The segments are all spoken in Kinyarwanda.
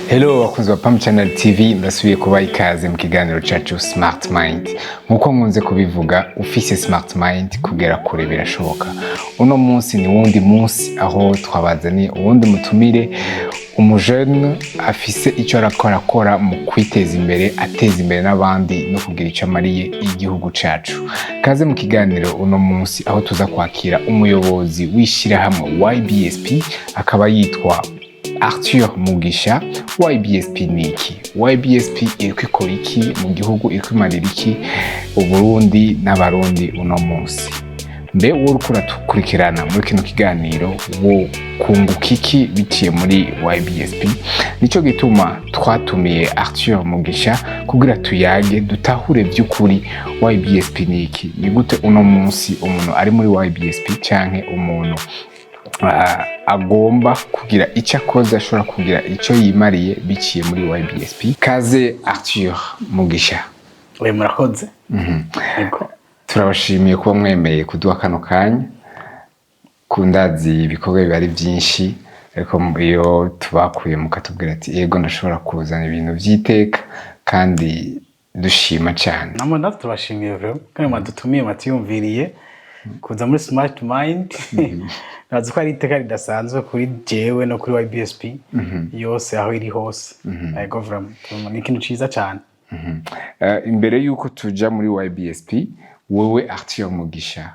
Hello wakunzi wa Pam Channel TV, ndasubiye kubaha ikaze mu kiganiro cacu Smart Mind. Nkuko nkunze kubivuga, ufise Smart Mind kugera kure birashoboka. Uno munsi ni wundi munsi aho twabazaniye uwundi mutumire, umujene afise ico arakora mu kwiteza imbere, ateza imbere n'abandi no kugira ico amariye igihugu cacu. Kaze mu kiganiro uno munsi aho tuza kwakira umuyobozi w'ishirahamwe YBSP, akaba yitwa Arthur MUGISHA. YBSP niki? YBSP iriko ikora iki mu gihugu, iriko imarira iki Uburundi n'abarundi uno munsi? Mbe wowe uriko urakurikirana muri kino kiganiro wo kunguka iki biciye muri YBSP? Nico gituma twatumiye Arthur MUGISHA kugira tuyage dutahure by'ukuri YBSP niki, ni gute uno munsi umuntu ari muri YBSP canke umuntu agomba kugira icyo akoze, ashobora kugira icyo yimariye biciye muri YBSP. Kaze Arthur MUGISHA. Murakoze. Turabashimiye kuba mwemeye kuduha kano kanya. Kundazi ibikorwa bibari byinshi, ariko iyo tubakuye mukatubwira ati yego ndashobora kuzana ibintu by'iteka kandi dushima cyane. Namwe natwe turabashimiye rero kandi mwadutumiye matiyumviriye kuza muri Smart Mind. Nazo ko ari iteka ridasanzwe kuri jewe no kuri YBSP yose aho iri hose. Government ni ikintu ciza cyane. Imbere yuko tuja muri YBSP, wowe Arthur MUGISHA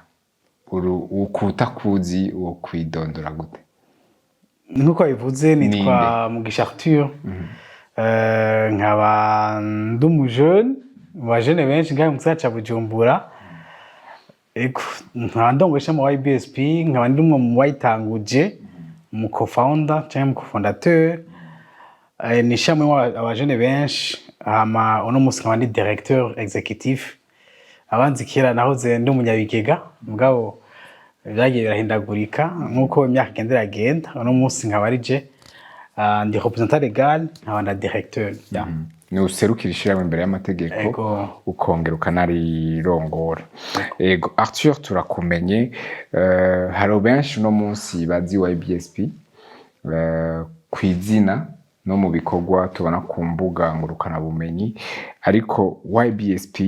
ukuta kuzi wo kwidondora gute? Nuko bivuze nitwa MUGISHA Arthur. Nkaba ndumujene, bajene benshi ngaho mu cyaca Bujumbura. Ndongoyesha mu YBSP, nkaba ndi umwe mu bayitanguje, mu co-founder cyangwa mu co-fondateur. Ni ishami abajene benshi, hama uno munsi nkaba ndi directeur executif. Abanzi kera nahoze ndi umunyabigega, mugabo byagiye birahindagurika nkuko imyaka igenda iragenda. Uno munsi nkaba ari je ndi representant legal, nkaba na directeur. Ni userukira ishirahamwe imbere y'amategeko, ukongera ukanarirongora. Ego Arthur, turakumenye. Hari benshi uno munsi bazi YBSP kwizina no mu bikorwa tubona ku mbuga ngurukana bumenyi, ariko YBSP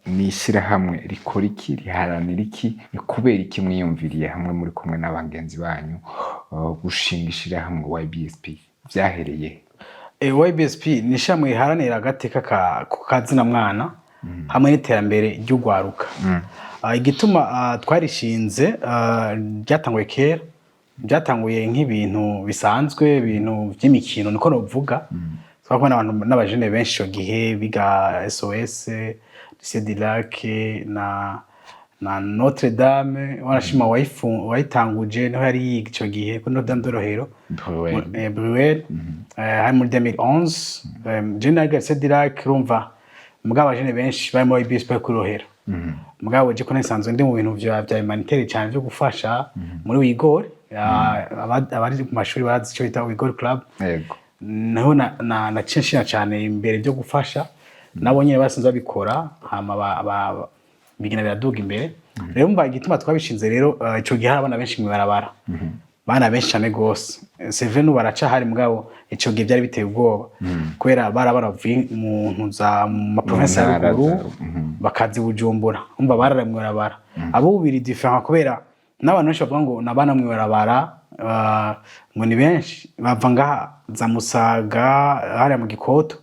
ni ishirahamwe rikora iki, riharanira iki, ni kubera iki mwiyumviriye hamwe muri kumwe n'abagenzi banyu gushinga ishirahamwe YBSP? Vyahereye YBSP ni ishami riharanira agateka kazina mwana hamwe n'iterambere ry'urwaruka. Igituma twarishinze ryatanguye kera, byatanguye nk'ibintu bisanzwe, ibintu by'imikino niko novuga. Twakubona abantu n'abajene benshi cyo gihe biga SOS, Lac na Notre Dame, warashima wayitanguje niho yari icyo gihe kuri Notre Dame de Rohero Bruel, hari muri 2011. Jeune Lac urumva mugabo abajene benshi bari muri YBSP kuri Rohero. Mugabo je ko nasanzwe ndi mu bintu bya humanitaire cyane byo gufasha muri Wigore, abari ku mashuri bazi cyo bita Wigore Club. Yego. Naho na cinshina cyane imbere byo gufasha, nabo nyine basanzwe babikora, hama bigina biraduga imbere. Rero mba igituma twabishinze rero, ico gihe abana benshi mw'ibarabara, bana benshi cyane gose. Seve no baraca hari mugabo ico gihe byari biteye ubwoba, kubera baravuye mu ntuza mu province ya Ruguru bakazi Bujumbura, umva barara mw'ibarabara. Abo biri different kubera n'abantu benshi bavuga ngo nabana mw'ibarabara, ngo ni benshi bava ngaha za Musaga hari mu Gikoto,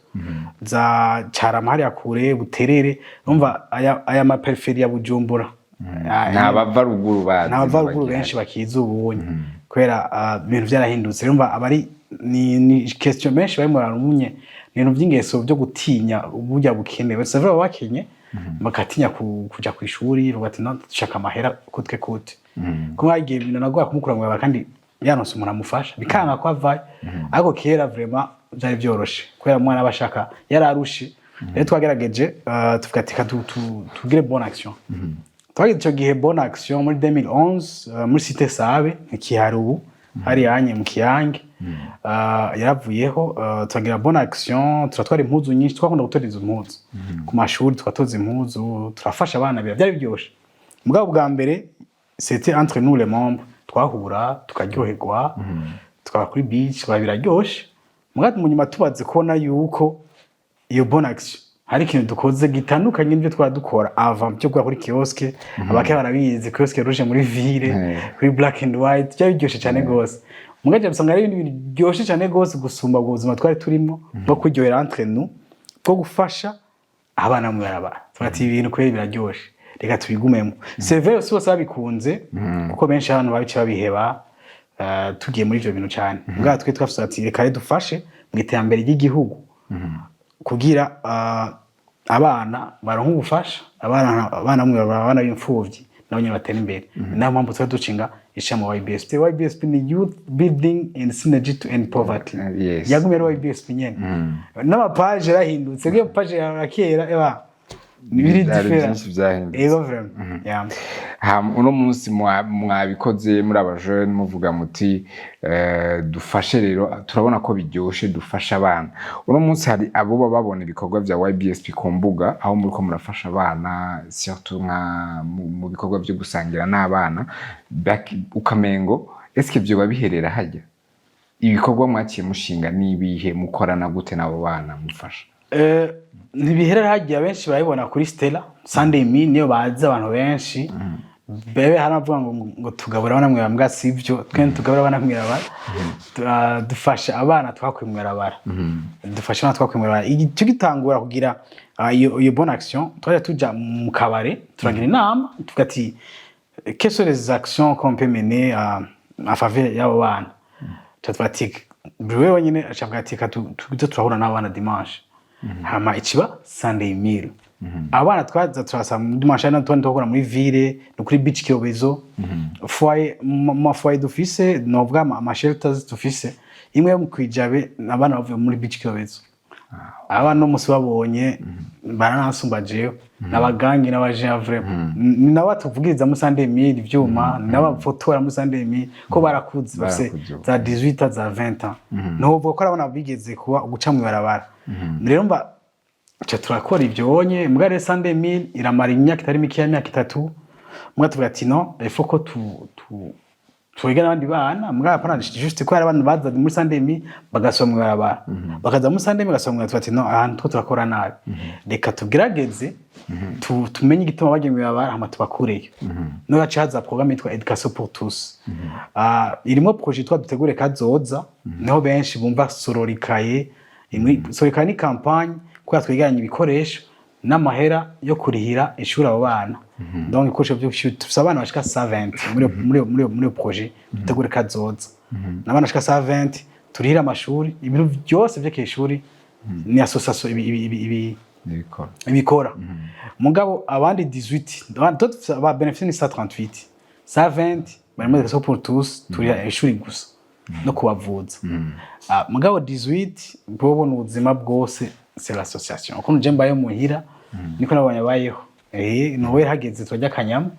za Carama hari kure Buterere, umva aya ma peripherie ya Bujumbura. Nabava ruguru bazi, nabava ruguru benshi bakiza ubunye kubera ibintu byarahindutse. Umva abari ni question benshi bari mu runye, ibintu by'ingeso byo gutinya uburya bukenewe. C'est vrai bakenye bakatinya kuja ku ishuri, rugati no dushaka amahera kutwe kute. Kuma igihe ibintu nagwa kumukura mu kandi yanose umuntu amufasha bikanga ko avaye. Ariko kera vraiment byari byoroshe kubera umwana abashaka yararushe. Rero twagerageje tuvugatika tugire bonne action. Twagize icyo gihe bonne action muri 2011 muri Cité Sabe nk'ikihari ubu hari yanye mu Kiyange. Yaravuyeho twagira bonne action, turatwara impuzu nyinshi, twakunda gutora izo mpuzu ku mashuri, twatoza impuzu, turafasha abana, byari byoshe. Mugabo bwa mbere c'était entre nous les membres, twahura tukaryoherwa, tukaba kuri beach, biraryoshe. mugati mu nyuma tubaze kubona yuko iyo bonne action hari ikintu dukoze gitandukanye n'ibyo twadukora avant byo gukora kuri kioske abake barabizi kioske ruje muri ville kuri black and white cyo biryoshe cyane gose mugaje bisanga ari ibintu biryoshe cyane gose gusumba ubuzima twari turimo bwo kuryohera entre nous bwo gufasha abana mw'ibarabara twati ibintu kweri biraryoshe reka tubigumemo c'est vrai aussi babikunze kuko benshi abantu babice babiheba tugiye muri ivyo bintu cyane muga twe twafise ati reka dufashe mu iterambere ry'igihugu kugira abana baronka ubufasha abana mw'ibarabara abana b'imfuvyi nabo nyine batera imbere naho mpamvu twa ducinga ishirahamwe YBSP. YBSP ni Youth Building and Synergy to End Poverty. Yagumye YBSP nyene n'amapage yarahindutse iyo page ya kera nibiri different ego vraiment uno munsi mwabikoze muri abajeune muvuga muti dufashe rero turabona ko biryoshe dufasha abana uno munsi hari abo babona ibikorwa vya YBSP ku mbuga aho muri ko murafasha abana surtout nka mu bikorwa byo gusangira n'abana ukamengo eske byo babiherera hajya ibikorwa mwakiye mushinga nibihe mukorana gute nabo bana mufasha ntibiherera hagiye benshi bayibona kuri Stella Sunday me niyo baza abantu benshi bebe haravuga ngo tugabura abana mw'ibarabara sivyo twe tugabura abana mw'ibarabara dufasha abana twakuye mw'ibarabara dufasha abana twakuye mw'ibarabara icyo gitangura kugira iyo bonne action twaje tuja mu kabare turagira inama tugati quelles sont les actions qu'on peut mener à faveur y'abo bana tatwatik bwe wenyine achavugatika turahura n'abana dimanche hama ikiba Sunday meal abana twaza turasa mu dimanche na twakora muri ville no kuri beach kirobezo foyer ma foyer d'office novuga ama shelters d'office imwe mu kwijabe abana bavuye muri beach kirobezo abana umunsi babonye baranasumba jewe nabagangi n'abaje vraiment ni nawe tuvugiriza mu Sunday meal ivyuma n'abafotora mu Sunday meal ko barakuze bose za 18 za 20 ans no uvuga ko abana bigeze kuba guca mu barabara rero mba cyo turakora ivyo onye mbwa Sunday meal iramara imyaka itari mike y'imyaka 3 mbwa tuvuga ati no il faut ko twegana abandi bana mbwa apana juste ko abantu baza muri Sunday meal bagasoma mu barabara bakaza muri Sunday meal bagasoma ati no ahantu turakora nabi reka tugerageze tumenye igituma bagiye mu barabara hama tubakureyo no gacaza programme yitwa éducation pour tous irimo projet dutegure kazoza niho benshi bumva sororikaye sororikaye ni campagne kwa twiganye ibikoresho n'amahera yo kurihira ishuri abo bana donc ibikoresho byo tufise abana bashika 120 muri projet dutegure kazoza n'abana bashika 120 turihira amashuri ibintu byose byo kishuri ni association ibikora mugabo abandi 18 d'autres aba bénéficier ni 138 120 bari muri éducation pour tous turihira ishuri gusa no kubavuza mugabo 18 bobo n'ubuzima bwose c'est l'association ukuntu je mbaye muhira niko nabonye bayeho nowe hageze twajya kanyama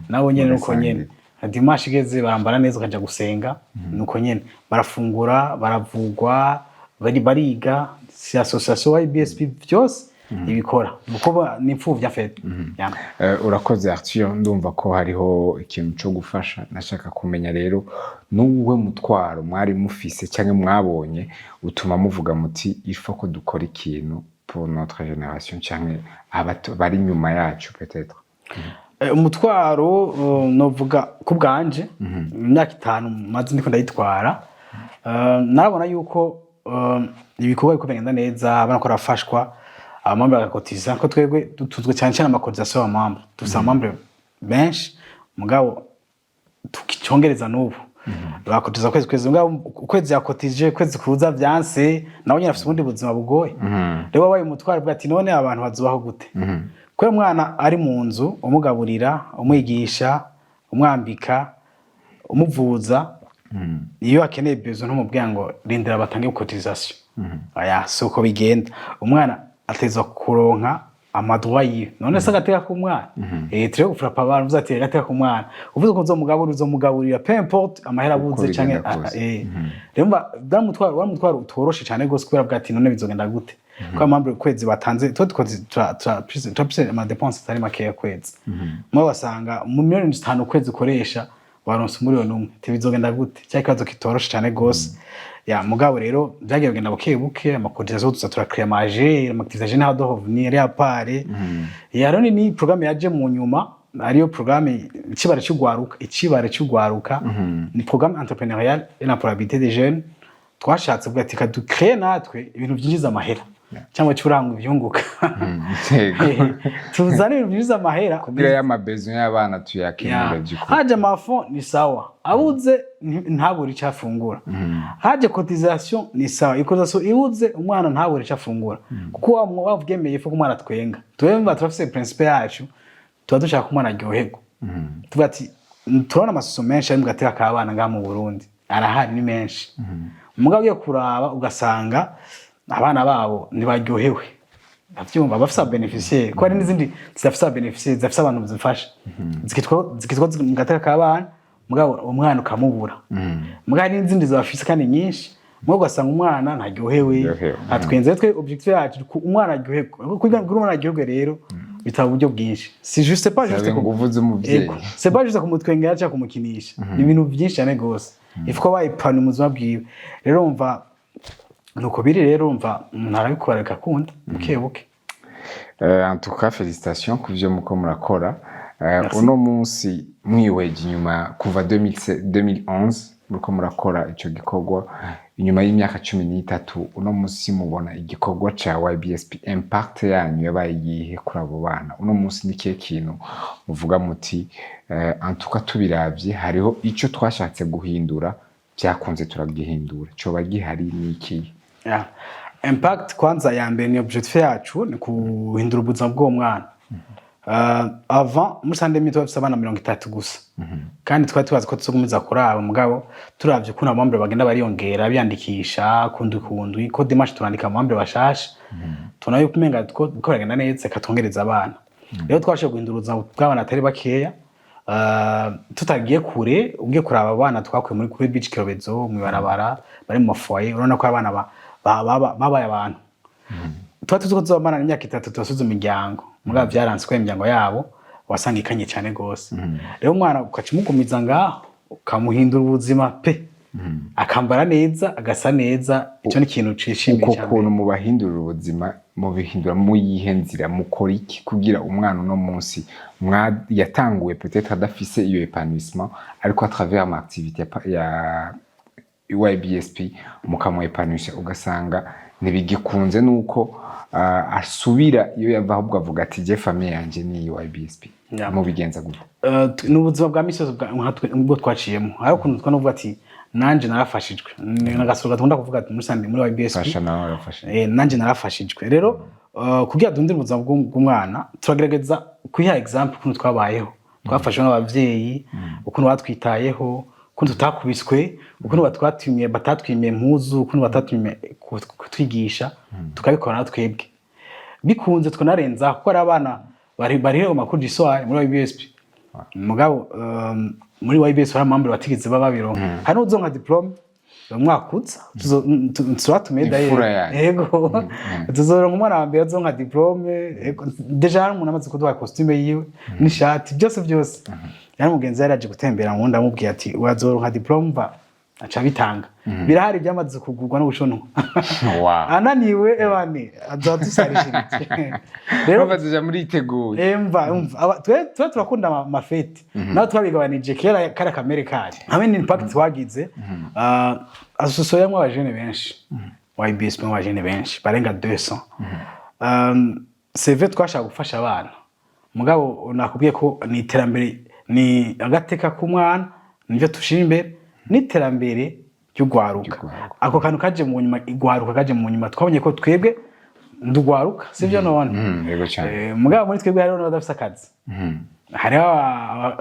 nabo nyene nuko nyene dimanche igeze barambara neza kaja gusenga nuko nyene barafungura baravugwa bariga c'est association YBSP byose ibikora uko n'imfuvya fete urakoze Arthur ndumva ko hariho ikintu cyo gufasha nashaka kumenya rero nuwe mutwaro mwari mufise cyangwa mwabonye utuma muvuga muti il faut ko dukora ikintu pour notre génération cyangwa bari nyuma yacu peut-être umutwaro novuga ku bwanje imyaka 5 maze ndiko ndayitwara narabona yuko ibikorwa bikubengenda neza abana ko rafashwa amambre agakotiza ko twebwe tutuzwe cyane cyane amakotisation y'amambre tusa amambre benshi mugabo tukicongereza n'ubu bakotiza kwezi mugabo kwezi yakotije kwezi kuza byanse nawe nyine afite ubundi buzima bugoye rero wabaye umutwaro bwa ati none abantu bazubaho gute kwe mwana ari mu nzu umugaburira umwigisha umwambika umuvuza iyo akeneye bezo ntumubwira ngo rindira batange cotisation aya soko bigenda umwana ateza kuronka amadroit none se agateka ku mwana tire gufrapa abantu uzatira agateka ku mwana uvuze ko uzomugaburira peu importe amahera buze canke rero mba utoroshe cyane gose kubera bwati none bizogenda gute kwa mambre kwezi batanze twapise ama dépenses tari make kwezi mwe wasanga mu 5 kwezi koresha waronse umuriyoni umwe tibizogenda gute cya kibazo kitoroshe cyane gose ya mugabo rero byagiye kugenda buke buke amakotisation tuza turakrea maje amakotisation na dohovni ya pare ya rero ni programme yaje mu nyuma ariyo programme icibare cy'urwaruka ni programme entrepreneuriale et l'employabilité des jeunes twashatse bwa tika du créer natwe ibintu byinjiza amahera cyangwa cyuranga ibyunguka tuzane ibintu byinjiza amahera kugira ya mabezo y'abana tuyakenera byuko haje amafo ni sawa abuze ntaburi cyafungura haje cotisation ni sawa ikozaso ibuze umwana ntaburi cyafungura kuko wavugemeye fo kumwana twenga twemba turafise principe yacu tuba dushaka kumwana ryohego tuvuga ati turabona amasoso menshi ari mu gateka k'abana ngaha mu Burundi arahari ni menshi umugabo yo kuraba ugasanga abana babo ntibaryohewe bavyumva bafisa beneficiaire ko ari n'izindi zidafisa beneficiaire zafisa abantu zifasha zikitwa mu gateka k'abana mugabo umwana ukamubura mugabo n'izindi zafisa kandi nyinshi mugabo ugasanga umwana ntaryohewe atwenze twe objectif yacu umwana aryoherwe kugira ngo umwana aryoherwe rero bitaba uburyo bwinshi si juste pas juste kuvuza umuvyeyi c'est pas juste kumutwengera cyangwa kumukinisha ni ibintu byinshi cyane gose ifuko bayipana umuzima bwiwe rero umva nuko biri rero umva narabikora gakunda buke buke en tout cas félicitations kuvyo muko murakora uno munsi mwiweje inyuma kuva 2011 muko murakora ico gikorwa inyuma y'imyaka 13 uno munsi mubona igikorwa ca YBSP impact yanyu yabaye igihe kuri abo bana uno munsi nikiye kintu muvuga muti en tout cas tubiravye hariho ico twashatse guhindura byakunze turagihindura cyo bagihari niki impact kwanza ya mbere ni objectif yacu ni kuhindura ubuzima bw'uwo mwana avant musande mito bafise abana 30 gusa kandi twari tubazi ko tuzogumiza kuraba mugabo turavye kuna abambre bagenda bariyongera byandikisha kundu ko dimanche turandika abambre bashasha tunayo kumenga ko bikoragenda neza katongereza abana rero twashe guhindura ubuzima bw'abana atari bakeya tutagiye kure ugiye kuraba abana twakuye muri kuri beach kirobezo mw'ibarabara bari mu mafoyer urabona ko abana babaye abantu tuba tuzi ko tuzabana imyaka 3 tubasuza imiryango mugabo byaranswe imiryango yabo wasanga ikanye cyane gose rero umwana ukacimugumiza ngaho ukamuhindura ubuzima pe akambara neza agasa neza icyo ni ikintu cishimiye cyane uko kuntu mubahindura ubuzima mubihindura mu yihenzira mukora iki kugira umwana no munsi yatanguye peut-être adafise iyo épanouissement ariko à travers ma activité ya YBSP mukamu épanouissement ugasanga nibigikunze nuko asubira iyo yava ahubwo avuga ati je famille yanje ni YBSP mu bigenza gute n'ubuzima bwa misozo bwo twaciyemo aho kuntu twanovuga ati nanje narafashijwe nagasoga tunda kuvuga ati muri YBSP fasha nawe arafashije nanje narafashijwe rero kugira dundire ubuzima bw'umwana turagerageza kuyiha example kuntu twabayeho twafashwe n'abavyeyi ukuntu batwitayeho kuntu tutakubiswe ukuntu batatwimye impuzu ukuntu batatwimye kutwigisha tukabikora natwebwe bikunze twanarenza ko ari abana bari mu makuru d'histoire muri YBSP mugabo muri YBSP hari amambere batigeze babironka hari uzonka diplome umwakutsa tuzotumeda yego tuzoronka umwana wa mbere azonka diplome deja hari umuntu amaze kuduha costume yiwe n'ishati byose yari mugenzi yaraje gutembera mu nda amubwiye ati wazoronka diplome aca bitanga birahari byamaze kugurwa no gushonwa ananiwe ebane azadusarishiritse rero bazaja muri iteguye twe turakunda amafete naho twabigabanije kera kara kamere kari hamwe n'impact twagize association y'abajene benshi YBSP y'abajene benshi barenga 200 CV twashaka gufasha abana mugabo nakubwiye ko ni iterambere ni agateka k'umwana nivyo tushira imbere n'iterambere ry'urwaruka ako kantu kaje mu nyuma igwaruka kaje mu nyuma twabonye ko twebwe ndugwaruka sivyo none yego cyane mugabo muri twebwe hariho n'abadafise akazi hariho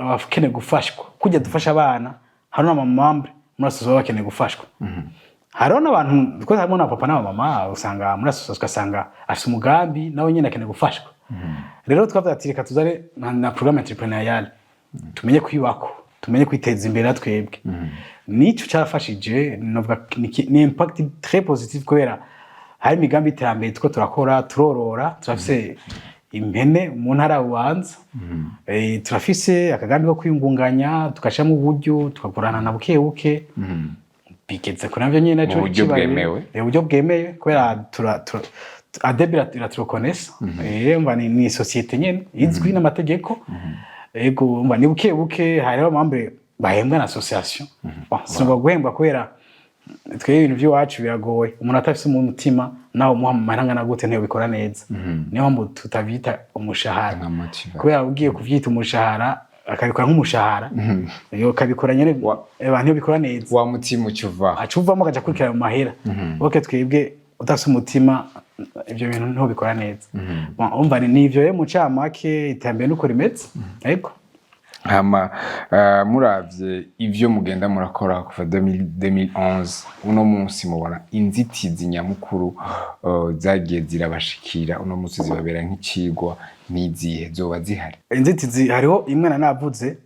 abafukene gufashwa kujya dufasha abana hariho n'amamambre muri association bakeneye gufashwa hariho n'abantu ko harimo na papa na mama usanga muri association ugasanga afite umugambi nawe nyine akeneye gufashwa rero twavuga ati reka tuzare na programme entrepreneuriale tumenye kwibako tumenye kwiteza imbere twebwe nico cyarafashije novuga ni impact très positif kubera hari imigambi iterambere tuko turakora turorora turafise impene mu ntara bubanza turafise akagambi ko kwiyungunganya tukashamo uburyo tukagurana na buke buke bigeze kuri navyo nyene naco uburyo bwemewe kubera adebira iratrokonesa mba ni societe nyene izwi n'amategeko ego mba ni buke buke hariho abambe bahembwa na association sinubwo guhembwa kubera twebwe ibintu by'iwacu biragoye umuntu atafise mu mutima naho muha amahanga gute ntiyo bikora neza niyo mpamvu tutavita umushahara kubera ugiye kuvyita umushahara akabikora nk'umushahara iyo kabikora nyene abantu bikora neza wa mutima ucuva acuvamo akaja kurikira mu mahera oke twebwe utafise umutima ibyo bintu ntiho bikora neza umva ni ivyo rero mu camake itambere nuko rimeze ariko hama muravye ivyo mugenda murakora kuva 2011 uno munsi mubona inzitizi nyamukuru zagiye zirabashikira uno munsi zibabera nk'icigwa n'izihe zoba zihari inzitizi hariho imwe navuze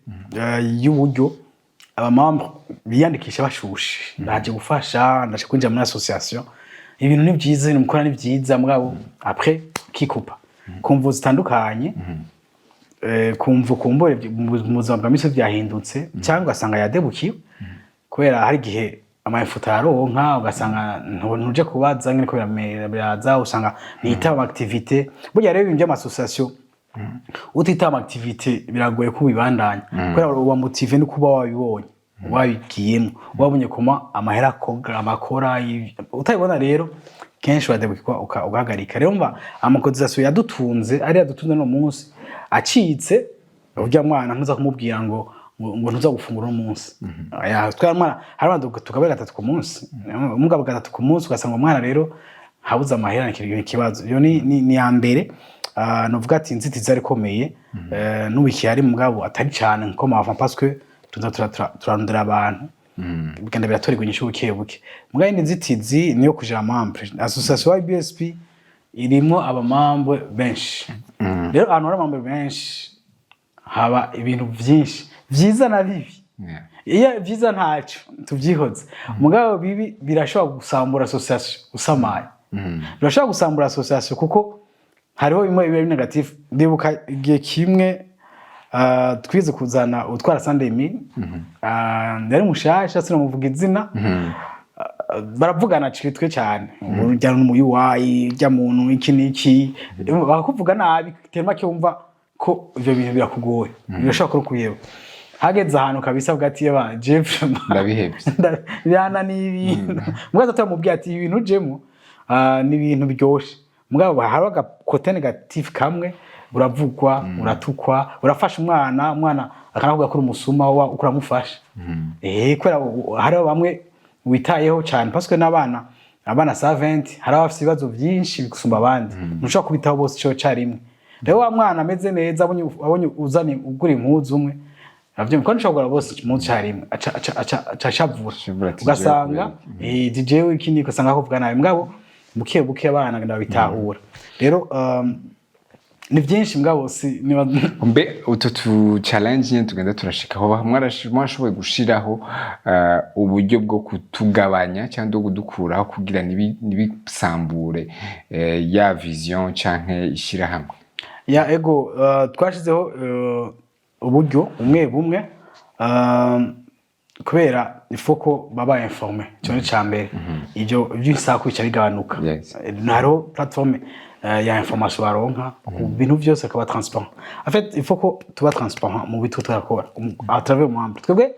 y'uburyo abamambre biyandikisha bashushe ndaje gufasha ndaje kwinjira muri association ibintu ni byiza ibintu mukora ni byiza mugabo après kikupa kumvu zitandukanye kumva kumbore mu buzima bwa misi byahindutse cyangwa ugasanga yadebukiwe kubera hari igihe amafuta yaronka ugasanga ntuje kubaza ngene ko biraza usanga nitaba activité burya rero ibintu by'amasociation utitaba activité biragoye kubibandanya kubera uba motive no kuba wabibonye wabigiyemo wabonye kuma amahera amakora utabibona rero kenshi wadebukirwa ugahagarika rero mba amakodizasiyo yadutunze ari yadutunze no munsi acitse urya mwana ntuza kumubwira ngo ntuza gufungura no munsi twara mwana hari abantu tukabera 3 ku munsi umugabo 3 ku munsi ugasanga umwana rero habuza amahera n'ikibazo yo ni ya mbere novuga ati inzitizi ari komeye n'ubiki ari mugabo atari cyane nko mava parce que turarondera abantu bigenda biratorerwa inyishu buke buke mugabo inzitizi niyo kuja membre association YBSP irimo abamambo benshi rero ahantu hari amambo benshi haba ibintu byinshi byiza na bibi iyo byiza ntacyo tubyihoze mugabo bibi birashobora gusambura association usamaye birashobora gusambura association kuko hariho bimwe biba negative ndibuka igihe kimwe twize kuzana utwara Sandemi yari mushasha sinamuvuga izina baravugana citwe cyane urujyana mu UI rya muntu iki niki bakakuvuga nabi tema cyumva ko ivyo bintu birakugoye birashaka kurukuyeba hageze ahantu kabisa bwati yaba Jeff ndabihebye yana nibi mwaza tamubwiye ati ibintu jemo ni ibintu byoshe mugabo haraga kote negative kamwe uravugwa uratukwa urafasha umwana akanavuga ko umusuma wa ukuramufasha kwera hari bamwe witayeho cyane parce que n'abana 70 hari abafite ibibazo byinshi bikusumba abandi ntushaka kubitaho bose cyo carimwe rero wa mwana ameze neza abonye uzani ugura impuzu umwe avyo mko nshobora bose impuzu carimwe aca shavura ugasanga DJ w'ikindi ugasanga ko vuga nawe mugabo buke buke abana ngenda bitahura rero ni byinshi mugabo si mbe utu challenge nyine tugenda turashikaho mwashoboye gushiraho uburyo bwo kutugabanya cyangwa kudukuraho kugira nibisambure ya vision canke ishirahamwe ya ego twashizeho uburyo umwe bumwe kubera ifoko baba informé cyo ni cyambere ibyo by'isako bica bigabanuka naro plateforme ya information baronka ku bintu byose akaba transparent en fait il faut ko tuba transparent mu bitu turakora à travers membre twebwe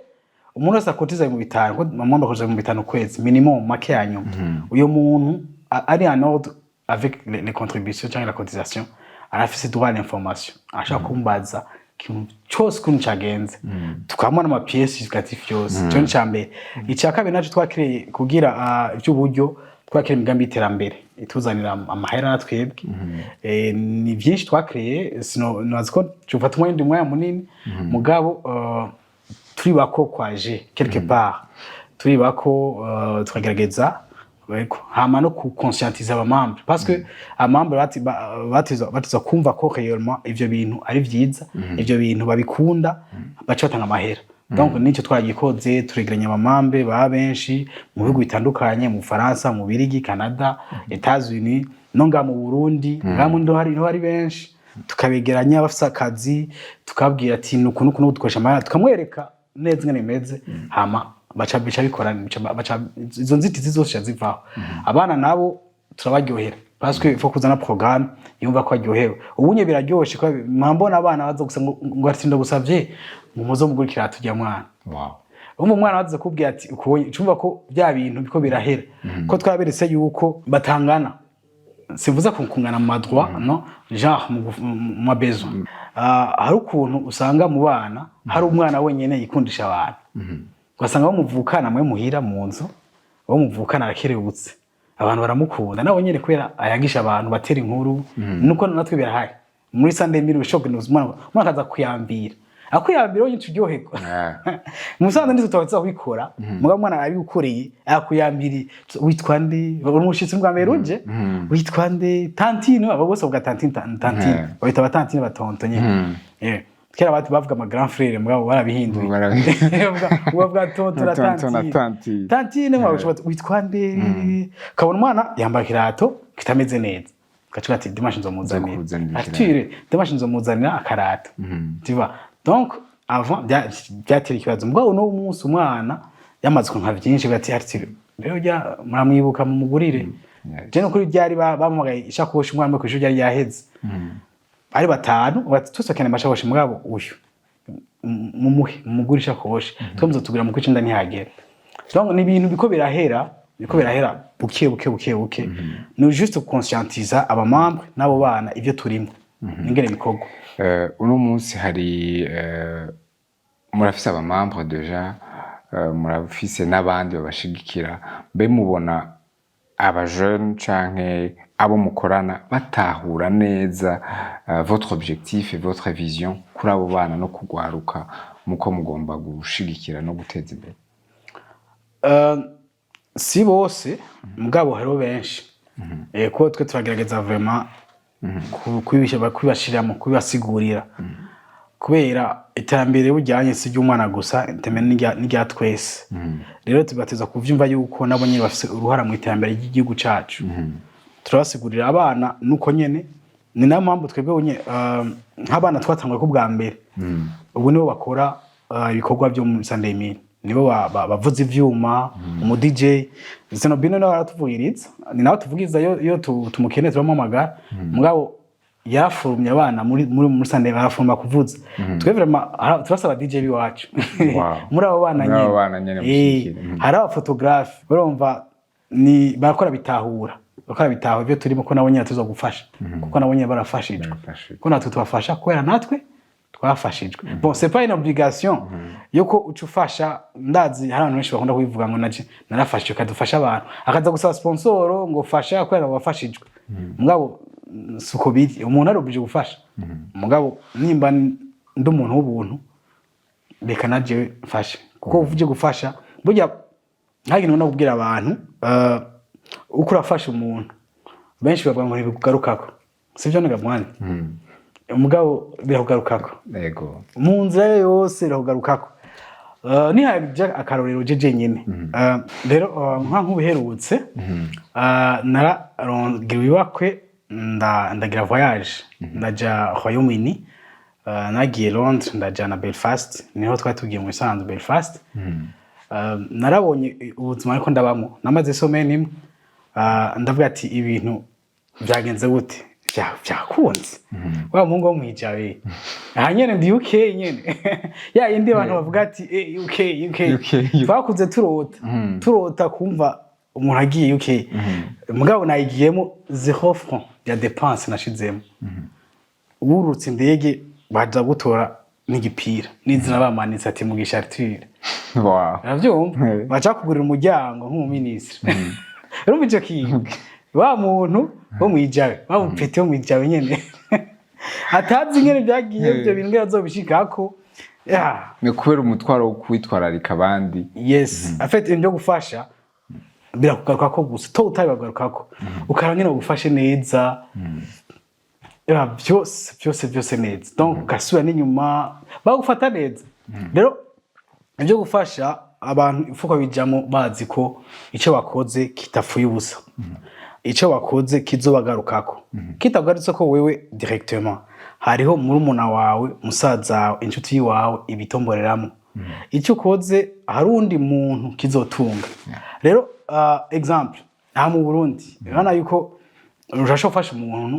umuntu wese akotiza mu bitanu ko membre akotiza mu bitanu kwezi minimum make yanyu uyo muntu ari en ordre avec les contributions cyangwa la cotisation arafise droit à l'information ashaka kumbaza kintu cyose kuntu cyagenze tukamwa na pièces justificatif yose cyo ncambe icyaka benaje twakireye kugira iby'uburyo twakira imigambi iterambere ituzanira amahera natwebwe ni byinshi twakireye sino naziko cyufata umwenda umwanya munini mugabo turi bako kwaje quelque part turi bako tukagerageza hama no conscientiser abamambre parce que abamambre batiza kumva ko réellement ivyo bintu ari vyiza ivyo bintu babikunda baca batanga amahera donc nicyo twagikoze turegeranya abamambre ba benshi mu bihugu bitandukanye mu Faransa mu Birigi Canada Etats-Unis no nga mu Burundi ngamu ndo hari benshi tukabegeranya bafise akazi tukabwira ati nuko dukoresha amahera tukamwereka neza ingene imeze hama baca bikora izo nzitizi zose zivaho abana nabo turabaryohera parce que faut kuzana programme yumva ko aryohewe ubunye biraryoshe ko mbona abana baza gusa ngo artinda gusavye ngo muzo mugurikira tujya mwana umwana waza kubwira ati ucumva ko bya bintu biko birahera ko twaberetse yuko batangana sivuza kungana mu madroit no genre mu besoin hari ukuntu usanga mu bana hari umwana wenyene yikundisha abantu ugasanga bamuvukana mwe muhira mu nzu bamuvukana arakerebutse abantu baramukunda nawe nyene kwera ayagisha abantu batera inkuru nuko natwe birahaye muri Sunday Mirror shock umwana akaza kuyambira akuyambira nyinshi uryoherwa musanze ndizo twatsa kubikora mugabo mwana abigukoreye akuyambiri witwa nde umushitsi mbwa mbere uje witwa nde tantine abo bose bwa tantine bayita batantine batontonye kera bati bavuga ama grand frère mugabo barabihinduye bwa tonto tantine mwa witwa nde kabona umwana yambara kirato kitameze neza gacuka ati dimanche nzomuzanira atire dimanche nzomuzanira akarato tiba donc avant byatira ikibazo mbwa no umunsi umwana yamaze kunka byinshi gati ati rero jya muramwibuka mu mugurire je no kuri byari bamagaye ishakoshi umwana ko yari yaheze ari batanu tusakene amashakoshi mugabo uyu mugurisha koshi twemzo tugira mu kwicenda ntihagera donc ni ibintu biko birahera buke ni juste conscientiser aba membres nabo bana ivyo turimo ingene bikogo uno munsi hari murafise aba membres deja murafise n'abandi babashigikira mbe mubona aba jeune canke abo mukorana batahura neza votre objectif et votre vision kuri abo bana no kugwaruka muko mugomba gushigikira no guteza imbere si bose mugabo hariho benshi ko twe turagerageza vraiment kubashiramo kubasigurira kubera iterambere bujyanye si ry'umwana gusa iterambere n'irya twese rero tubateza kuvyumva yuko nabo nyine bafise uruhara mu iterambere ry'igihugu cacu turabasigurira abana nuko nyene ni nayo mpamvu twebwe unye nk'abana twatangwa ko bwa mbere ubu nibo bakora ibikorwa byo mu Sunday Mirror nibo bavuza ivyuma umu DJ ndetse no bino baratuvugiriza ni nawe tuvugiriza yo tumukeneye turamamagara mugabo yarafurumye abana muri Sunday barafuruma kuvuza twebwe turasaba DJ biwacu muri abo bana nyene hari aba photographe barumva ni barakora bitahura ivyo turimo ko nabo nyine tuzo gufasha kuko nabo nyine barafashijwe ko natwe tubafasha kwera natwe twafashijwe bon c'est pas une obligation yuko ucufasha ndazi hari abantu benshi bakunda kubivuga ngo naje narafashije kadufasha abantu akaza gusaba sponsoro ngo fasha kwera bafashijwe mugabo suko biri umuntu arobije gufasha mugabo nimba ndi umuntu w'ubuntu beka naje mfashe kuko uvuje gufasha burya ntagintu no kubwira abantu uko urafasha umuntu benshi bavuga ngo ntibikugarukako sivyo ngamwana umugabo birahugarukako yego mu nzira yose birahugarukako nihaje akarorero jeje nyene rero nk'ubiherutse nararongiwe bakwe ndagira voyage ndaja Royaume-Uni nagiye Londres ndaja na Belfast niho twatugiye mu isanzu Belfast narabonye ubuzima ariko ndabamo namaze somene imwe ndavuga ati ibintu byagenze gute byakunze wa mungu wo mwijabe nyene ndi UK nyene ya yindi abantu bavuga ati UK bakuze turota kumva umuntu agiye UK mugabo nayigiyemo 0 francs ya dépense nashizemo urutse indege baza gutora n'igipira n'izina bamanitse ati mugisha Arthur navyumva baca kugurira umuryango nk'umuminisitiri urumva ico kintu wa muntu wo mwijabe bamupete wo mwijabe nyene atazi nyene byagiye byo bintu azobishikako ni kubera umutwaro wo kwitwararika abandi yes afite ibyo gufasha birakugaruka ko gusa to utabagaruka ko ukarangena gufashe neza byose neza donc gasura n'inyuma bagufata neza rero ibyo gufasha abantu ifuko bijamo bazi ko icyo bakoze kitafuye ubusa icyo bakoze kizobagarukako kitagarutse ko wewe directement hariho murumuna wawe musaza wawe inshuti yiwawe ibitomboreramo icyo ukoze hari undi muntu kizotunga rero example aha mu Burundi urabona yuko urashobora gufasha umuntu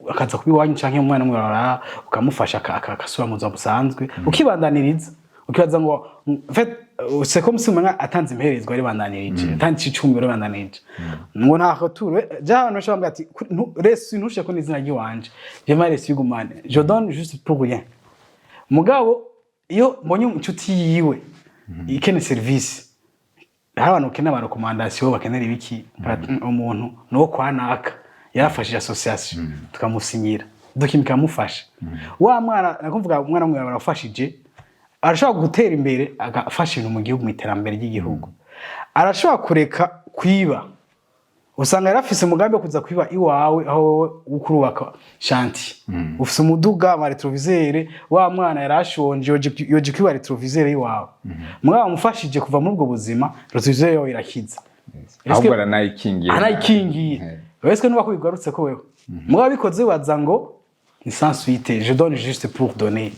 akaza kuba iwanyu canke umwana mw'ibarabara ukamufasha akasura mu buzima busanzwe ukibandaniriza ukibaza ngo en fait c'est comme si umuntu atanze imperezwa ari bandanirije atanze icumi ari bandanirije ngo nta retour ja no shamba ati resi ntushe ko nizina ry'iwanje j'aimerais resi gumane je donne juste pour rien mugabo iyo mbonye inshuti yiwe ikene service hari abantu kenera ba recommandation bakenera ibiki umuntu no kwanaka yarafashije association tukamusinyira dokimika mufasha wa mwana nakumvuga umwana mwe barafashije arashobora gutera imbere agafasha mu gihugu mu iterambere ry'igihugu arashobora kureka kwiba usanga yarafise umugambi wo kuza kwiba iwawe aho ukurubaka shanti ufise umuduga wa Retrouvez wa mwana yarashonje yoje kwiba Retrouvez iwawe mugabo amufashije kuva muri ubwo buzima Retrouvez yo irakiza ahubwo anayikingiye wese nuba kubigarutse ko wewe mugabo bikoze waza ngo ni sans suite je donne juste pour donner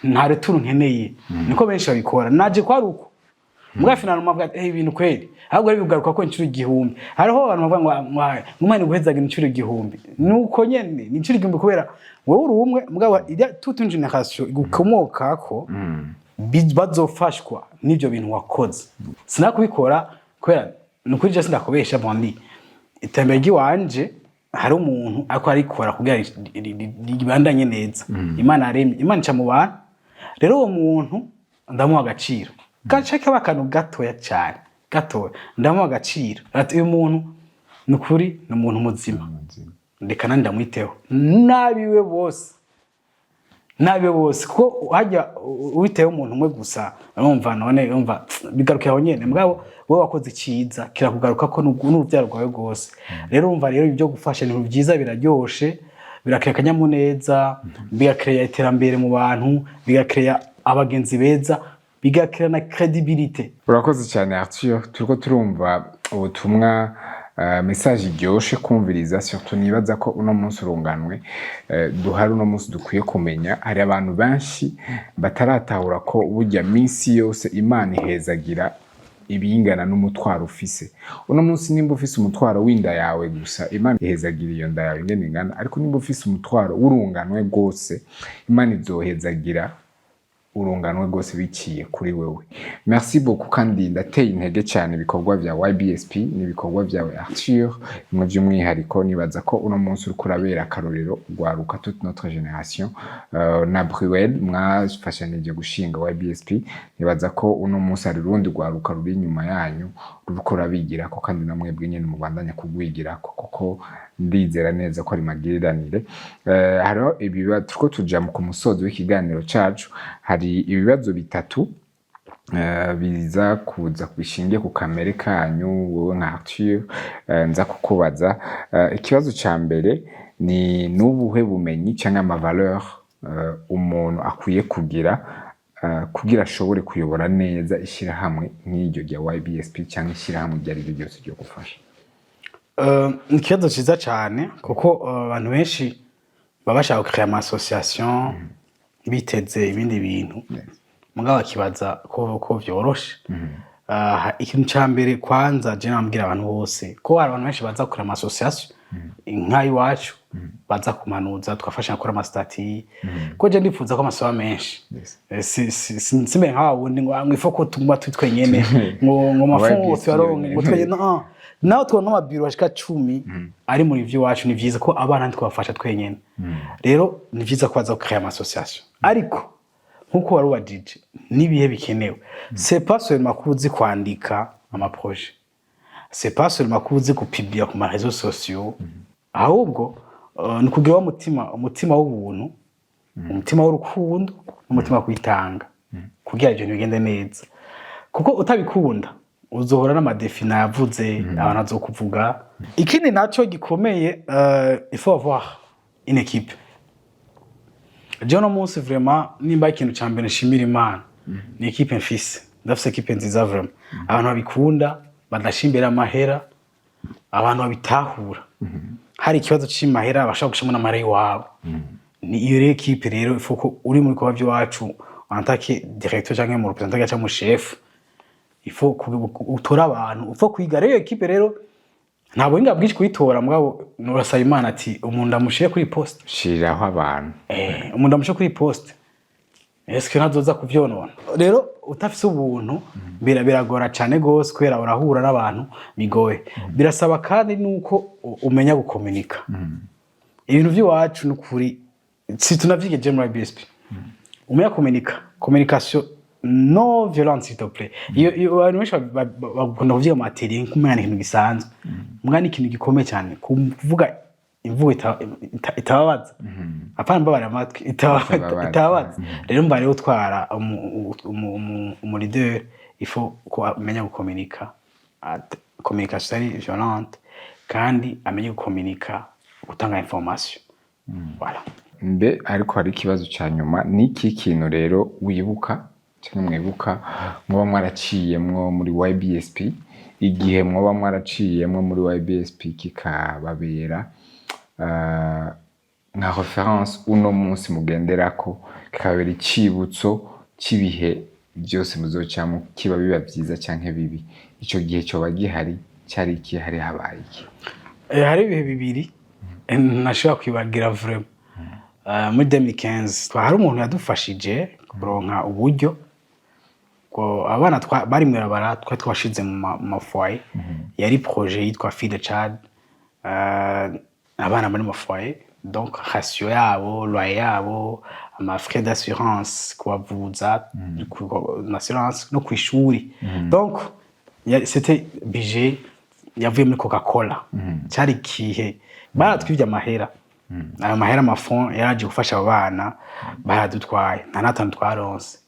nta retour nkeneye niko benshi babikora naje kwa ruko mugabo finalo mavuga ibintu kweli ahubwo ari bigaruka ko incuro igihumbi hariho abantu bavuga ngo umwana guhezaga incuro igihumbi nuko nyene ni incuro igihumbi kubera wowe uri umwe mugabo ira toute une génération igukomoka ko bazofashwa n'ibyo bintu wakoze sinakubikora kubera nukuri je sindakobesha bondi itembere giwanje hari umuntu ako arikora kugira libandanye neza Imana aremye Imana ica mu bantu rero uwo muntu ndamuha agaciro gaceke bakanu gatoya cyane gatoya ndamuha agaciro ati uyu muntu nukuri ni umuntu muzima ndeka nandi ndamwiteho nabiwe bose ko hajya uwiteho umuntu umwe gusa urumva none urumva bigarukiye aho nyene mugabo wowe wakoze iciza kirakugaruka ko n'urubyaro rwawe rwose rero urumva rero ibyo gufasha ni byiza biraryoshe birakreya akanyamuneza bigakreya iterambere mu bantu bigakreya abagenzi beza bigakreya na credibilité. Urakoze cyane Arthur turiko turumva ubutumwa message iryoshe kumviriza surtout nibaza ko uno munsi urunganwe duhari uno munsi dukwiye kumenya hari abantu benshi bataratahura ko burya minsi yose Imana ihezagira ibingana n'umutwaro ufise uno munsi nimba ufise umutwaro w'inda yawe gusa Imana ihezagira iyo nda yawe ingene ingana ariko nimba ufise umutwaro urunganwe gose Imana izohezagira urunganwe gose biciye kuri wewe. Merci beaucoup kandi ndateye intege cyane ibikorwa vya YBSP n'ibikorwa vyawe Arthur mu by'umwihariko nibaza ko uno munsi uri kurabera akarorero rwaruka toute notre génération na Bruel mwafashanije gushinga YBSP nibaza ko uno munsi ari rundi rwaruka ruri inyuma yanyu ruriko rabigira ko kandi namwebwe nyene mu bandanya kugwigira koko ndizera neza ko ari magiriranire. Haro ibibazo turiko tuja mu kumusozo w'ikiganiro cacu hari ibibazo bitatu biza kuza kubishingiye ku kamere kanyu wowe nka Arthur nza kukubaza ikibazo ca mbere ni nubuhe bumenyi cyangwa ama valeur umuntu akwiye kugira ashobore kuyobora neza ishirahamwe nk'iryo rya YBSP cyangwa ishirahamwe ryari ryose ryo gufasha. Ni ikibazo cyiza cyane kuko abantu benshi baba bashaka gukora ama association biteze ibindi bintu mugabo akibaza ko vyoroshe ikintu ca mbere kwanza je nambwira abantu bose ko hari abantu benshi baza gukora ama association nkayi wacu baza kumanuza twafasha gukora ama stati ko je ndifuza ko amasoba menshi simbe nka wundi ngo mwifoko tumba twitwenyene ngo mafungo tyaronke ngo twenyene naho tubona amabiro ashika 10 ari muri vyo wacu ni vyiza ko abana twafasha twenyene rero ni vyiza ko baza gukora ama association ariko nkuko wari wajije nibihe bikenewe c'est pas seulement kuzi kwandika ama projet c'est pas seulement kuzi kupublier ku ma réseaux sociaux ahubwo ni kugira umutima w'ubuntu umutima w'urukundo n'umutima kwitanga kugira ibyo bigende neza kuko utabikunda uzohora n'amadefi navuze abantu azokuvuga ikindi naco gikomeye il faut avoir une équipe. Jono munsi vraiment nimba ikintu cyambere nshimira Imana ni équipe mfise ndafise équipe nziza vraiment abantu babikunda badashimbira amahera abantu babitahura hari ikibazo c'imahera bashaka gushamo n'amahera y'iwabo ni iyo rero equipe rero ifuko uri muri kwa by'iwacu en tant que directeur canke mu representant cyangwa mu chef ifo utora abantu upfa kwiga rero equipe rero nta buhinga bwinshi kuyitora mugabo nurasaba Imana ati umuntu amushiye kuri poste shiraho abantu umuntu amushiye kuri poste eske nazoza kuvyonona rero utafise ubuntu biragora cyane gose kwera urahura n'abantu bigoye birasaba kandi nuko umenya gukomunika ibintu by'iwacu n'ukuri si tunavyigeje muri YBSP umenya communication no violence s'il te plaît iyo abantu benshi bakunda kuvuga materi nk'umwana ikintu gisanzwe umwana ikintu gikomeye cyane kuvuga imvugo itababaza apana mbabara amatwi itababaza rero mbare utwara umu leader il faut ko amenya gukomunika communication violente kandi amenye gukomunika gutanga information voilà mbe ariko hari ikibazo ca nyuma niki kintu rero wibuka cyangwa mwibuka mwoba mwaraciyemwo muri YBSP igihe mwoba mwaraciyemwo muri YBSP kikababera nka reference uno munsi mugenderako kikabera icibutso cy'ibihe byose muzocamo kiba biba byiza canke bibi ico gihe cyo bagihari cyari iki hari habaye iki hari ibihe bibiri nashobora kwibagira vraiment muri 2015 hari umuntu yadufashije kuronka uburyo ko abana bari mw'ibarabara twashize mu mafoyer yari projet yitwa Fille de Chad abana bari mu foyer donc ratio yabo loyer yabo ama frais d'assurance kubavuza assurance no kwishuri donc c'était budget yavuye muri Coca-Cola cyari kihe baratwivye amahera ayo mahera amafond yaraje gufasha abana baradutwaye nta natanu twaronse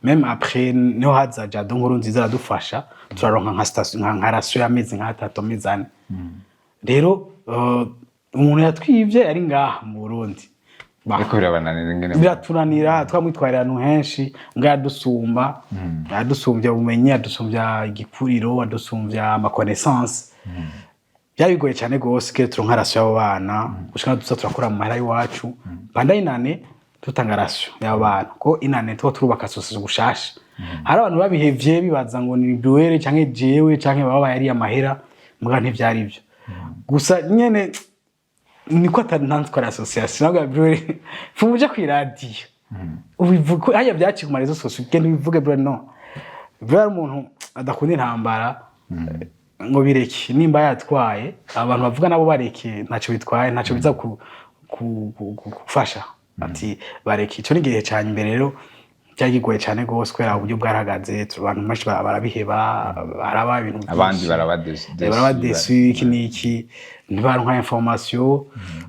même après niho haza jado nkuru nziza radufasha turaronka nka station nka ratio y'amezi nka 3 amezi 4 rero umuntu yatwivye yari ngaha mu Burundi ariko birabananira ngene biraturanira twamwitwarira ahantu henshi mbwa yadusumbya ubumenyi yadusumbya igikuriro yadusumbya ama connaissance byari bigoye cyane gose ke turonka ratio y'abana gushaka dusa turakora mu mahera y'iwacu panda inane tutanga ratio y'abana ko inane tuba turubaka sosiyete gushasha hari abantu babihevye bibaza ngo ni duere canke jewe canke baba yari amahera mbwa ntivyari ibyo gusa nyene niko atantanzwe association nabwo bro fumuje ku radio ubivuga haya byaci ku marezo sosiyete kandi bivuge bro no bro umuntu adakunda intambara ngo bireke nimba yatwaye abantu bavuga nabo bareke ntaco bitwaye ntaco biza kufasha ati bareke ico nigihe cyane imbere rero byagigoye cyane gose kwera uburyo bwarahagaze abantu benshi barabiheba haraba ibintu abandi barabadesu iki niki ntibaronka information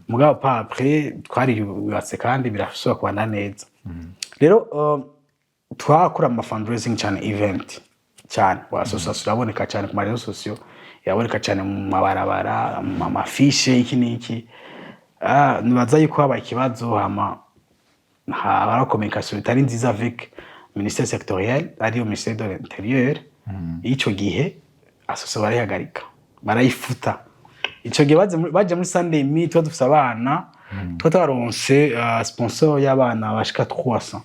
mugabo pa après twari yubatse kandi birashobora kubana neza rero twakora ama fundraising cyane event cyane wa association iraboneka cyane ku marezo sociaux iraboneka cyane mu mabarabara amafishe iki niki nibaza yuko haba ikibazo haba communication itari nziza avec ministère sectoriel ari ministère de l'intérieur ico gihe association barayihagarika barayifuta ico gihe baje muri Sunday meet dufise abana twaronse sponsor y'abana bashika 300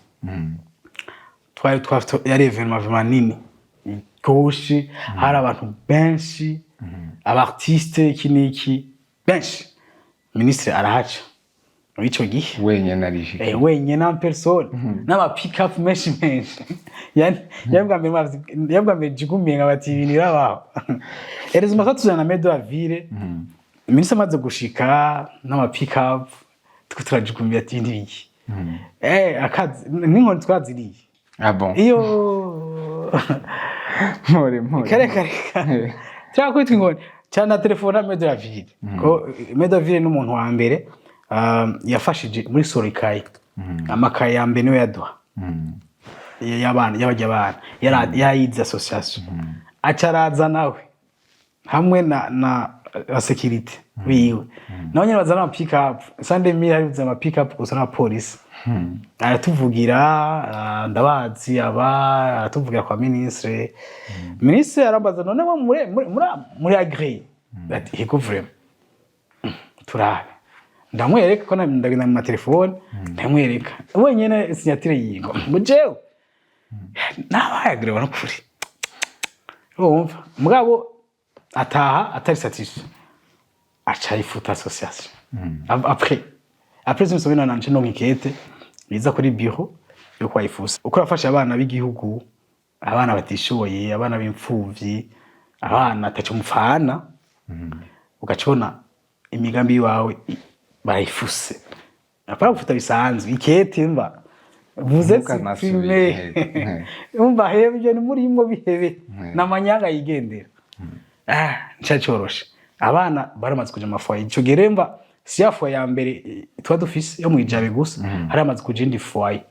twari yari evenement vraiment nini koshi hari abantu benshi abartiste kiniki benshi ministre arahaca ico gihe wenyene arishika wenyene en personne n'ama pick up menshi yani yabwa me jigumiye ngabati binira baho erezo masatuzana na medo ya ville ministre amaze gushika n'ama pick up tukuturajugumiye ati ndibiki akazi n'inkoni twaziriye bon iyo more kare cyangwa kwitwa inkoni cyana telefone medo ya ville ko medo ya ville n'umuntu wa mbere yafashije muri Sorikaye amakaye ya mbere niwe yaduha y'abana y'abajya abana yayize association acaraza nawe hamwe na security biwe naho nyine bazana ama pick up Sunday meal hari ama pick up gusa na police aratuvugira ndabazi aratuvugira kwa ministre arambaza none muri agree ati hiko vraiment turabe ndamwereka ko ndagenda mu telefone ndamwereka wenyene signature yingo ngo jewe nabayagrewa no kuri umva mugabo ataha atari satisfait acha ifuta association après je me nanje no nkete niza kuri bureau yo kwayifusa uko yafasha abana b'igihugu abana batishoboye abana b'imfuvyi abana atacho mfana ugacona imigambi wawe bayifuse apara gufuta bisanzwe ikete mba vuze filme umva hebye ni muri imwe bihebe namanyanga yigendera ncacoroshe abana baramaze kuja mafoye ico geremba si yafoye ya mbere twa dufise yo mwijabe gusa hari amaze kuja indi foye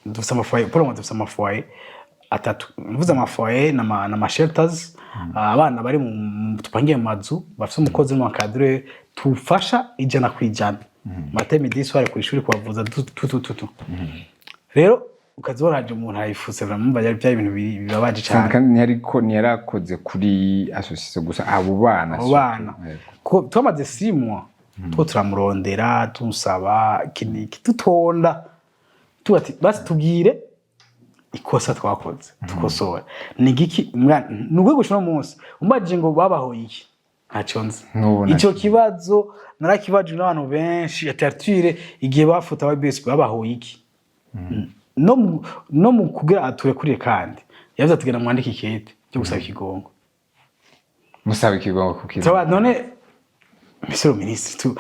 dufise amafoye pour dufise amafoye atatu mvuze amafoye na shelters abana bari mu tupangiye mu mazu bafise umukozi no cadre tufasha ijana kwijana matemi disware ku ishuri kwavuza tutu rero ukazoraje umuntu ayifuse vraiment bya ibintu bibabaje cyane kandi ntiyarakoze kuri association gusa abo bana ko twamaze 6 mois two turamurondera tunsaba kiniki tutonda tuati basi tubwire ikosa twakoze tukosora ni giki nubwo gushona umunsi umbaje ngo babahoye iki ntaconze ico kibazo narakibaje n'abantu benshi atartire igihe bafuta YBSP babahoye iki no mu kugira ature kuri kandi yavuze atugena mwandika ikete cyo gusaba ikigongo musaba ikigongo kukiza none Monsieur le ministre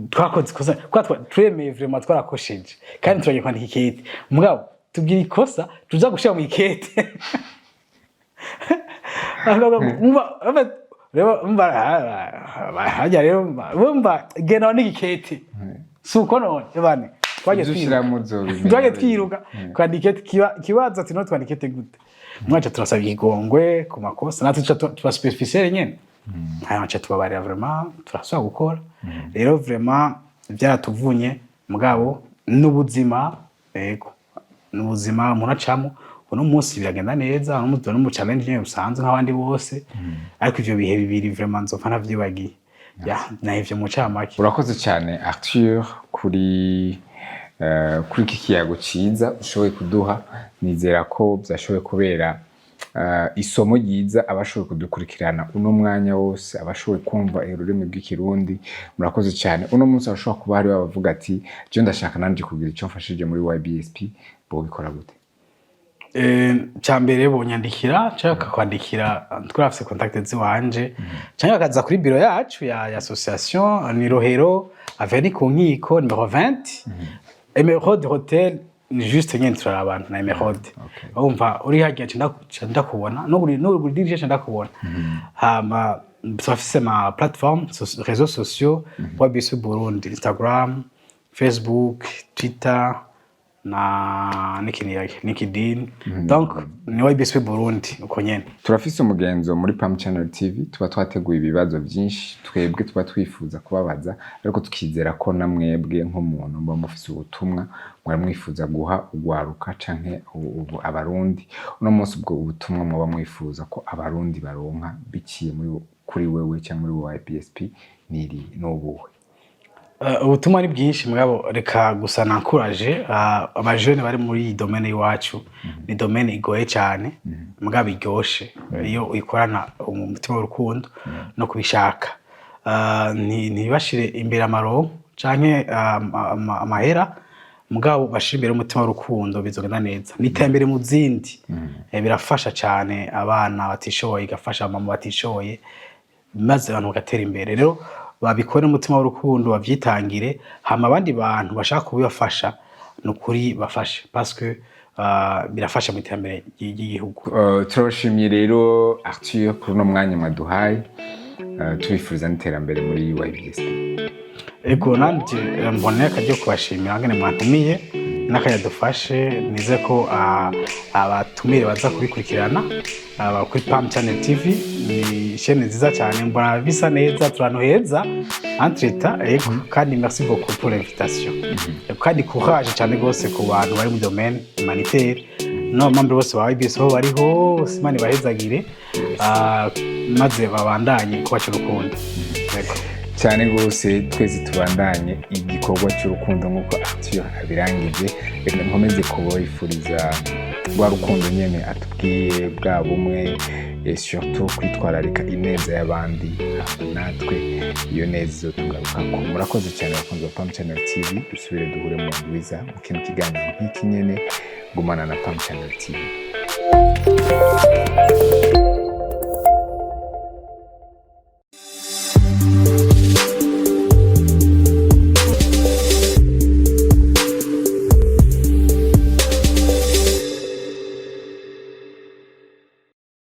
twakoze kosa kwa twemeye vraiment twarakosheje kandi turagiye kwandika ikete mugabo tubwira ikosa tuza gushira mu ikete reba gena n'ikete suko none bane twagiye twiruka kwandika kibaza ati no twandikete gute mwacha turasaba igongwe ku makosa natwe tuba specifier nyene acha tubabarira vraiment turasaba gukora rero vraiment byaratuvunye mugabo n'ubuzima yego n'ubuzima munacamo uno munsi biragenda neza no mu challenge nyene usanzwe nk'abandi bose ariko ivyo bihe bibiri vraiment nzopfa navyibagiye nahivye mu camake. Urakoze cyane Arthur kuri iki kiyago ciza ushoboye kuduha nizera ko byashoboye kubera isomo ryiza abashoboye kudukurikirana uno mwanya wose abashoboye kumva ururimi rw'ikirundi. Murakoze cyane. Uno munsi abashobora kuba hari bavuga ati je ndashaka nanje kugira icyo mfashije muri YBSP bo bikora gute? Cyambere bonyandikira cyangwa kwandikira twafise contact ziwanje cyangwa kaza kuri biro yacu ya association ni Rohero avenue Kunkiko numero 20 Emerald Hotel ni juste nyene turabana na Emerald umva uri hagiye ndakubona no dirige ndakubona hama twafise ma plateformes réseaux sociaux YBSP Burundi Instagram Facebook Twitter na nikidin donc ni YBSP Burundi uko nyene. Turafise umugenzo muri Pam Channel TV tuba twateguye ibibazo byinshi twebwe tuba twifuza kubabaza ariko tukizera ko namwebwe nk'umuntu mba mufise ubutumwa mwifuza guha urwaruka canke abarundi. Uno munsi ubwo ubutumwa muba mwifuza ko abarundi baronka biciye muri kuri wewe cyangwa muri YBSP niri n'ubuhe? Ubutumwa ni bwinshi mugabo reka gusa nankuraje abajene bari muri domaine iwacu ni domaine igoye cyane mugabo iryoshe iyo uyikorana umutima w'urukundo no kubishaka ntibashire imbere amaro canke amahera mugabo bashire imbere umutima w'urukundo bizogenda neza nitembere mu zindi birafasha cyane abana batishoboye igafasha mama batishoboye maze abantu bagatera imbere rero babikora umutima w'urukundo bavyitangire hama abandi bantu bashaka kubibafasha nukuri bafashe parce que birafasha mu iterambere ry'igihugu. Turashimye rero Arthur kuri no mwanya maduhaye tubifuriza n'iterambere muri YBSP. Ego nanje mbone akajyo kubashimira ngene mwantumiye n'akayadufashe nize ko abatumire baza kubikurikirana kuri Pam Channel TV ni chaîne nziza cyane mbona bisa neza turano heza entreta ego kandi merci beaucoup pour l'invitation kandi courage cyane gose ku bantu bari mu domaine humanitaire no membre bose ba YBSP bari hose mani bahezagire maze babandanye kubaca urukundo. cyane gose twese tubandanye igikorwa cy'urukundo nk'uko Arthur abirangije reka nkomeze kubifuriza rwa rukundo nyene atubwiye bwa bumwe surtout kwitwararika ineza y'abandi natwe iyo neza izotugaruka ko murakoze cyane abakunzi ba Pam Channel TV dusubire duhure mu ndwiza mu kino kiganiro nk'iki nyene gumana na Pam Channel TV.